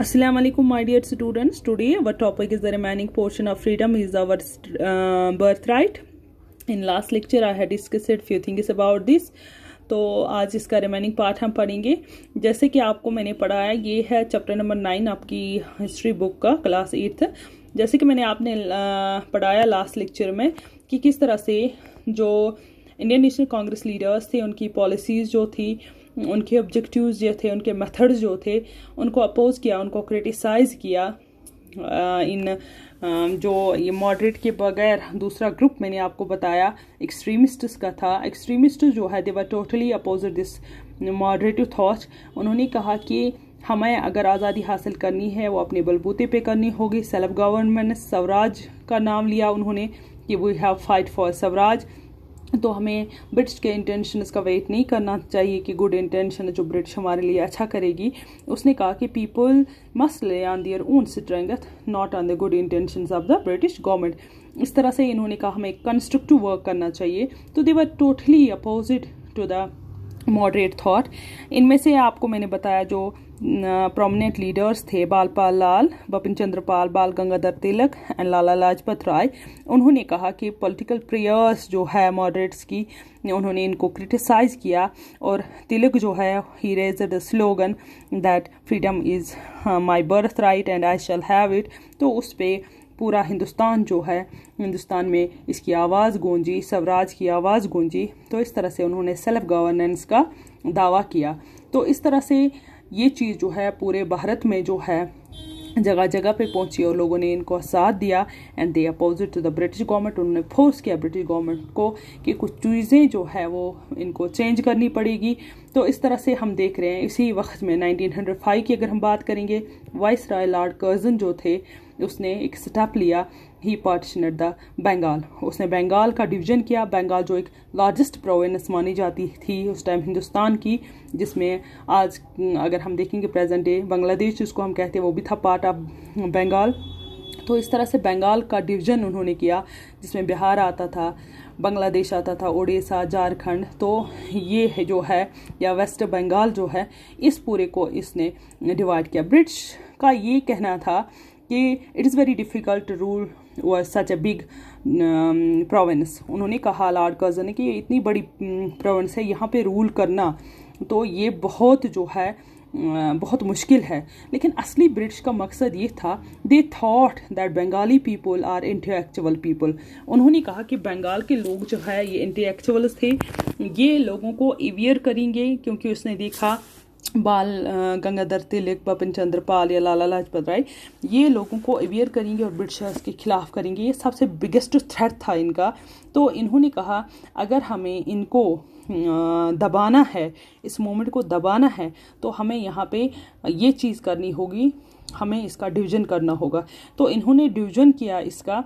Assalamu alaikum, my dear students. Today our topic is the remaining portion of freedom is our birthright. In last lecture I had discussed few things about this. तो आज इसका remaining part हम पढ़ेंगे। जैसे कि आपको मैंने पढ़ाया, ये है चैप्टर नंबर 9 आपकी हिस्ट्री बुक का, क्लास 8। जैसे कि मैंने आपने पढ़ाया लास्ट लेक्चर में कि किस तरह से जो इंडियन नेशनल कांग्रेस लीडर्स थे, उनकी पॉलिसीज़ जो थी, उनके ऑब्जेक्टिव्स जो थे, उनके मेथड्स जो थे, उनको अपोज किया, उनको क्रिटिसाइज़ किया। इन जो ये मॉडरेट के बगैर दूसरा ग्रुप मैंने आपको बताया एक्सट्रीमिस्ट्स का था। एक्सट्रीमिस्ट जो है they were totally opposite this moderative thought. उन्होंने कहा कि हमें अगर आज़ादी हासिल करनी है वो अपने बलबूते पे करनी होगी। सेल्फ गवर्नमेंट, स्वराज का नाम लिया उन्होंने कि we have fight for Swaraj. तो हमें ब्रिटिश के इंटेंशंस का वेट नहीं करना चाहिए कि गुड इंटेंशन जो ब्रिटिश हमारे लिए अच्छा करेगी। उसने कहा कि पीपल मस्ट ले on their own strength, not on the good intentions of the British government. इस तरह से इन्होंने कहा हमें कंस्ट्रक्टिव वर्क करना चाहिए। तो they were totally opposite to the moderate thought. इनमें से आपको मैंने बताया जो प्रोमिनेंट लीडर्स थे, बालपाल लाल, बिपिन चंद्र पाल, बाल गंगाधर तिलक एंड लाला लाजपत राय। उन्होंने कहा कि पॉलिटिकल प्रेयर्स जो है मॉडरेट्स की, उन्होंने इनको क्रिटिसाइज़ किया। और तिलक जो है he raised the slogan that freedom is my birth right and I shall have it. तो उस पर पूरा हिंदुस्तान जो है, हिंदुस्तान में इसकी आवाज़ गूंजी, स्वराज की आवाज़ गूंजी। तो इस तरह से उन्होंने सेल्फ गवर्नेंस का दावा किया। तो इस तरह से ये चीज़ जो है पूरे भारत में जो है जगह जगह पे पहुंची और लोगों ने इनको साथ दिया and they opposite to the British government. उन्होंने फोर्स किया ब्रिटिश गवर्नमेंट को कि कुछ चीज़ें जो है वो इनको चेंज करनी पड़ेगी। तो इस तरह से हम देख रहे हैं इसी वक्त में 1905 की अगर हम बात करेंगे, वाइस रॉय लॉर्ड कर्जन जो थे उसने एक स्टेप लिया, ही पार्टीशनड द बंगाल। उसने बंगाल का डिवीज़न किया। बंगाल जो एक लार्जेस्ट प्रोविंस मानी जाती थी उस टाइम हिंदुस्तान की, जिसमें आज अगर हम देखेंगे प्रेजेंट डे बांग्लादेश जिसको हम कहते हैं वो भी था पार्ट ऑफ बंगाल। तो इस तरह से बंगाल का डिवीज़न उन्होंने किया, जिसमें बिहार आता था, बांग्लादेश आता था, उड़ीसा, झारखंड। तो ये जो है या वेस्ट बंगाल जो है, इस पूरे को इसने डिवाइड किया। ब्रिटिश का ये कहना था कि it is very difficult to rule over such a big province. उन्होंने कहा लॉर्ड कर्जन ने कि ये इतनी बड़ी प्रोविंस है, यहाँ पे रूल करना तो ये बहुत जो है बहुत मुश्किल है। लेकिन असली ब्रिटिश का मकसद ये था, they thought that Bengali people are intellectual people. उन्होंने कहा कि बंगाल के लोग जो है ये इंटेलेक्चुअल्स थे, ये लोगों को अवेयर करेंगे, क्योंकि उसने देखा बाल गंगाधर तिलक, बिपिन चंद्र पाल या लाला लाजपत राय ये लोगों को अवेयर करेंगे और ब्रिटिशर्स के खिलाफ करेंगे। ये सबसे बिगेस्ट थ्रेट था इनका। तो इन्होंने कहा अगर हमें इनको दबाना है, इस मूवमेंट को दबाना है, तो हमें यहाँ पे ये चीज़ करनी होगी, हमें इसका डिवीज़न करना होगा। तो इन्होंने डिवीज़न किया इसका,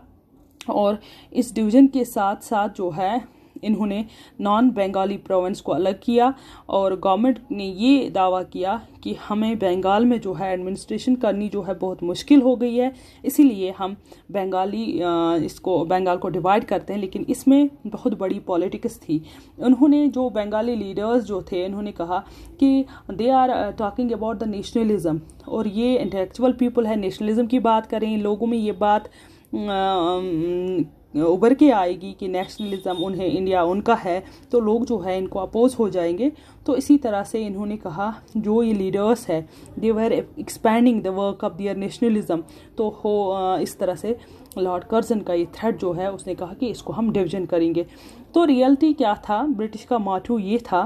और इस डिवीज़न के साथ साथ जो है इन्होंने नॉन बंगाली प्रोविंस को अलग किया। और गवर्नमेंट ने ये दावा किया कि हमें बंगाल में जो है एडमिनिस्ट्रेशन करनी जो है बहुत मुश्किल हो गई है, इसीलिए हम इसको बंगाल को डिवाइड करते हैं। लेकिन इसमें बहुत बड़ी पॉलिटिक्स थी। उन्होंने जो बंगाली लीडर्स जो थे, उन्होंने कहा कि they are talking about the nationalism, और ये इंटेलेक्चुअल पीपल है, नेशनलिज्म की बात करें, इन लोगों में ये बात उभर के आएगी कि नेशनलिज्म उन्हें इंडिया उनका है, तो लोग जो है इनको अपोज हो जाएंगे। तो इसी तरह से इन्होंने कहा जो ये लीडर्स है they were expanding the work of their nationalism. तो इस तरह से लॉर्ड कर्जन का ये थ्रेट जो है, उसने कहा कि इसको हम डिवीजन करेंगे। तो रियलिटी क्या था, ब्रिटिश का मोटो ये था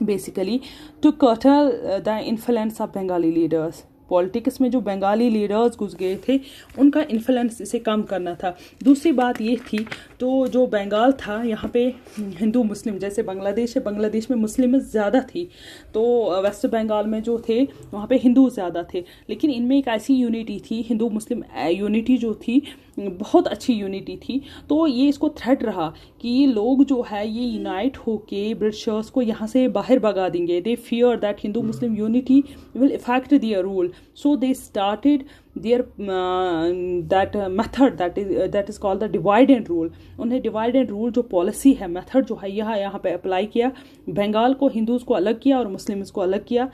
basically to curtail the influence of Bengali leaders. Politics में जो बंगाली लीडर्स घुस गए थे उनका इन्फ्लुएंस इसे कम करना था। दूसरी बात ये थी, तो जो बंगाल था यहाँ पे हिंदू मुस्लिम, जैसे बांग्लादेश है, बांग्लादेश में मुस्लिम ज़्यादा थी, तो वेस्ट बंगाल में जो थे वहाँ पे हिंदू ज़्यादा थे। लेकिन इनमें एक ऐसी यूनिटी थी, हिंदू मुस्लिम यूनिटी जो थी बहुत अच्छी यूनिटी थी। तो ये इसको थ्रेट रहा कि ये लोग जो है ये यूनाइट होके ब्रिटिशर्स को यहाँ से बाहर भगा देंगे। They fear that Hindu Muslim unity will effect their rule, so they started their that method that is called the divide and rule. उन्हें डिवाइड एंड रूल जो पॉलिसी है, मेथड जो है यहाँ पे अप्लाई किया। बंगाल को हिंदूज़ को अलग किया और मुस्लिम्स को अलग किया।